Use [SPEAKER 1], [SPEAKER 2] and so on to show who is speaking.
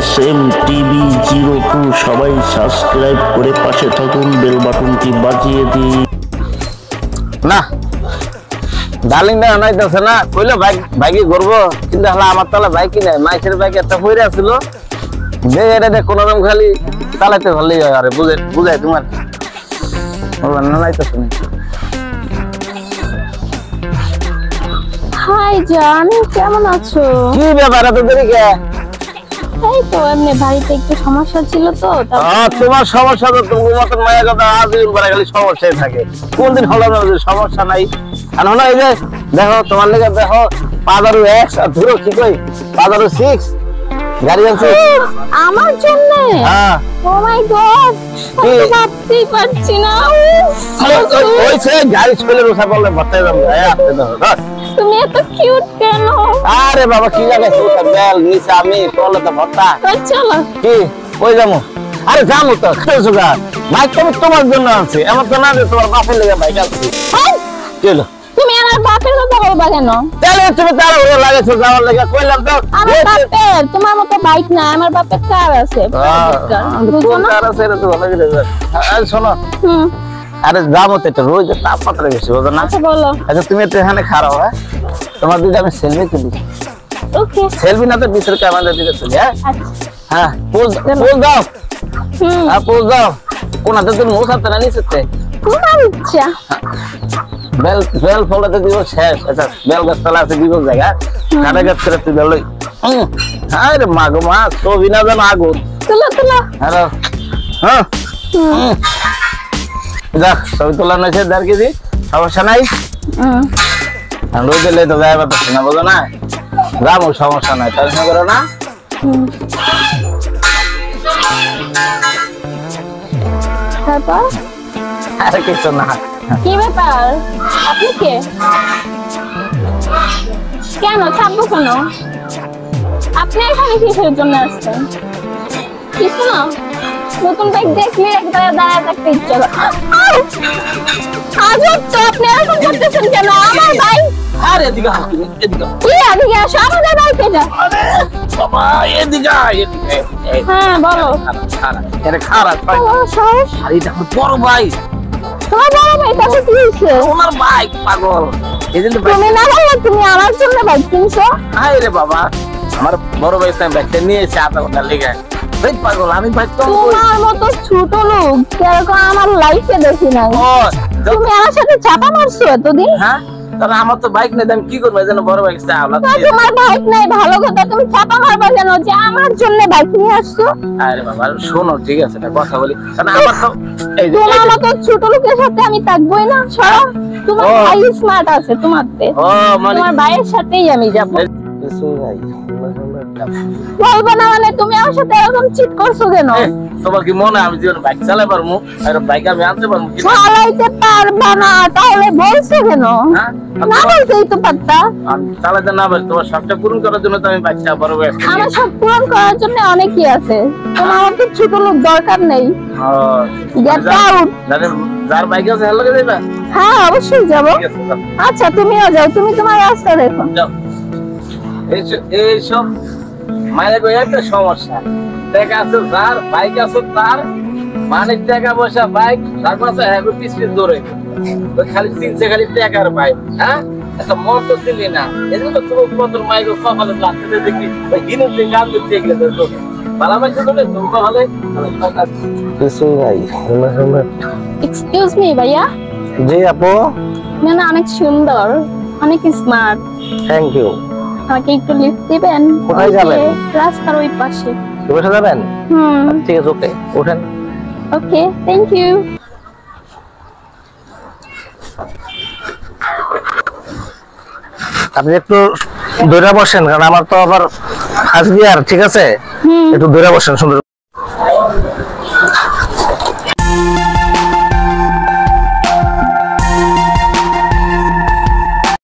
[SPEAKER 1] SM TV02 সবাই subscribe করে পাশে থাকুন, বেল বাটনটি বাজিয়ে দিন।
[SPEAKER 2] না ডার্লিং না নাইতেছে না, কইলো বাইকে ঘুরবো, কিন্তু হলো আমার তালা বাইকই নাই, মাইসের বাইক একটা পইরা ছিল, দেখ কোন রকম খালি চালাইতে ভালোই হয়। আরে বুঝাই তোমার না নাইতেছে না।
[SPEAKER 3] হাই জান, কেমন আছো?
[SPEAKER 2] কি ব্যাপার এত দেরি কে?
[SPEAKER 3] এই তো এমনি বাড়িতে একটু সমস্যা ছিল তো।
[SPEAKER 2] তোমার সমস্যা তো তোমার মতন মায়ের কথা আজীবন পরে খালি সমস্যাই থাকে, কোনদিন হলো না যে সমস্যা নাই। আর হলো এই যে দেখো তোমার লেগে দেখো পাদারু এক্স আর ধরো কি কই পাদারু 6 গাড়ি আছে
[SPEAKER 3] আমার জন্য।
[SPEAKER 2] হ্যাঁ
[SPEAKER 3] ও মাই গড, আমি ভাবতেই পারছি না।
[SPEAKER 2] ওই সে গাড়ি চলে রোসা বললে বাতায় যাবে। আসতে দাও।
[SPEAKER 3] তুমি এত কিউট কেন?
[SPEAKER 2] আরে বাবা কি লাগাইছো ওটা বেল নিচে আমি তোলে তো ভর্তা।
[SPEAKER 3] চলো
[SPEAKER 2] কি কই যামু? আরে যামু তো খেলছো গা, বাইক তো তোমার জন্য আছে, এমন তো না যে তোমার বাপের লেগে বাইক আছে। চলো
[SPEAKER 3] তুমি আমার বাপের কথা বলবা কেন?
[SPEAKER 2] তাহলে তুমি তার ওরে লাগাইছো যাওয়ার লেগে, কইলাম তো
[SPEAKER 3] আমার বাপের তোমার মতো বাইক না, আমার বাপের কার আছে।
[SPEAKER 2] কোন কার আছে এটা তো ভালো করে জানো। আর শোনো আরে যাবো তো এটা রোজ তাপমাত্রা বেশি বুঝো না।
[SPEAKER 3] আচ্ছা বলো।
[SPEAKER 2] আচ্ছা তুমি একটু এখানে খারাপ হ্যাঁ, তোমার দিদি আমি সেলফি তুলি।
[SPEAKER 3] ওকে
[SPEAKER 2] সেলফি না তো ভিতরে ক্যামেরা দিকে তুলি। হ্যাঁ হ্যাঁ পোজ দাও। হ্যাঁ পোজ দাও। কোনাতে তুমি মোছাতে না নিচেতে
[SPEAKER 3] তোমার ইচ্ছা।
[SPEAKER 2] বেল ফলাতে দিব শেষ। আচ্ছা বেল গাছ তলা আছে দিব জায়গা কাটা গাছ করে তুই বেল। হ্যাঁ রে মা গো মা, ছবি না যেন আগুন।
[SPEAKER 3] তুলো
[SPEAKER 2] হ্যালো হ্যাঁ দেখ ছবি তোলা নয়েছে 1.5 কেজি, সমস্যা নাই। রোজ এলে তো যাই পারতেছি না বুঝো না, যাবো সমস্যা নাই, টেনশন করো না।
[SPEAKER 3] তারপর
[SPEAKER 2] আরে কিছু না।
[SPEAKER 3] কি ব্যাপার? আপনি কে? কেন ছাপবো কেন? আপনি এখানে কিসের জন্য আসছেন? কিছু না, নতুন বাইক দেখলে একবার দাঁড়ায় থাকতে ইচ্ছা করে। আজব তো, আপনি এরকম করতেছেন কেন? আমার বাইক।
[SPEAKER 2] আরে এদিকে এদিকে
[SPEAKER 3] কি এদিকে আসো, আমাদের বাইকে যা।
[SPEAKER 2] আরে বাবা এদিকে এদিকে।
[SPEAKER 3] হ্যাঁ বলো।
[SPEAKER 2] খারাপ
[SPEAKER 3] সাহস।
[SPEAKER 2] আরে এটা বড় ভাই,
[SPEAKER 3] তোমার বড় ভাই, তাহলে কি হয়েছে?
[SPEAKER 2] তোমার বাইক পাগল। এজন্য
[SPEAKER 3] তুমি না বললে তুমি আমার জন্য বাইক কিনছো?
[SPEAKER 2] আরে বাবা আমার বড় ভাই তো বাইকটা নিয়েছে আধা ঘন্টা লেগে। এই পাগল আমি বাইক তো
[SPEAKER 3] তোমার মতো ছোট লোক এরকম আমার লাইফে দেখি নাই। তুমি আমার সাথে চাপা মারছো এতদিন।
[SPEAKER 2] হ্যাঁ তাহলে আমার তো বাইক নেই, আমি কি করবো? এই জন্য বড় বাইক চাওলা।
[SPEAKER 3] তোমার বাইক নাই ভালো কথা, তুমি চাপা মারবা কেন যে আমার জন্য বাইক নিয়ে আসছো?
[SPEAKER 2] আরে বাবা শোনো ঠিক আছে না কথা বলি, কারণ আমার তো এই যে
[SPEAKER 3] তোমার মতো ছোট লোকের সাথে আমি থাকবোই না। সরো, তোমার ভাই স্মার্ট আছে তোমারতে।
[SPEAKER 2] ও মানে
[SPEAKER 3] তোমার ভাইয়ের সাথেই আমি যাব।
[SPEAKER 2] কিছু ভাই
[SPEAKER 3] বলবো না মানে তুমি আমার সাথে এরকম চিট করছো কেন?
[SPEAKER 2] তোমার কি মনে আমি জীবনে বাইক চালাই পারবো? আর বাইক আমি আনতে পারবো কি?
[SPEAKER 3] চালাইতে পারবা না তাহলে বলছো কেন? না বলতেই তো পারতা।
[SPEAKER 2] আমি চালাতে না পারি, তোমার শখটা পূরণ করার জন্য তো আমি বাইক চালা পারবো।
[SPEAKER 3] আমার সব পূরণ করার জন্য অনেকই আছে, তোমার মতো ছোট লোক দরকার নেই। Get out.
[SPEAKER 2] যার বাইক আছে হ্যালো কে যাবা?
[SPEAKER 3] হ্যাঁ অবশ্যই যাব। আচ্ছা তুমিও যাও, তুমি তোমার রাস্তা দেখো।
[SPEAKER 2] যাও। এইসব মায়ের একটা সমস্যা, টাকা আছে যার বাইক আছে তার, মানে টাকা পয়সা বাইক তার কাছে পিছিয়ে দৌড়ে খালি চিনছে খালি টাকার বাইক। হ্যাঁ একটা মন তো চিনি না, এজন্য তো কত মাইক কপালে লাগতে দেখি ওই হিনুতে গান দিতে গেলে তো ভালো মাইছে তো তো কপালে কিছু ভাই।
[SPEAKER 3] এক্সকিউজ মি ভাইয়া।
[SPEAKER 2] জি আপু।
[SPEAKER 3] না অনেক সুন্দর, অনেক স্মার্ট।
[SPEAKER 2] Thank you.
[SPEAKER 3] আমাকে একটু লিফট দিবেন?
[SPEAKER 2] কোথায় যাবেন?
[SPEAKER 3] রাস্তার ওই পাশে।
[SPEAKER 2] কোথায় যাবেন? ঠিক আছে ওকে ওঠেন।
[SPEAKER 3] Okay thank you.
[SPEAKER 2] আপনি একটু দৌড়ে বসেন, কারণ আমার তো আবার আসবি আর ঠিক আছে, একটু দৌড়ে বসেন সুন্দর।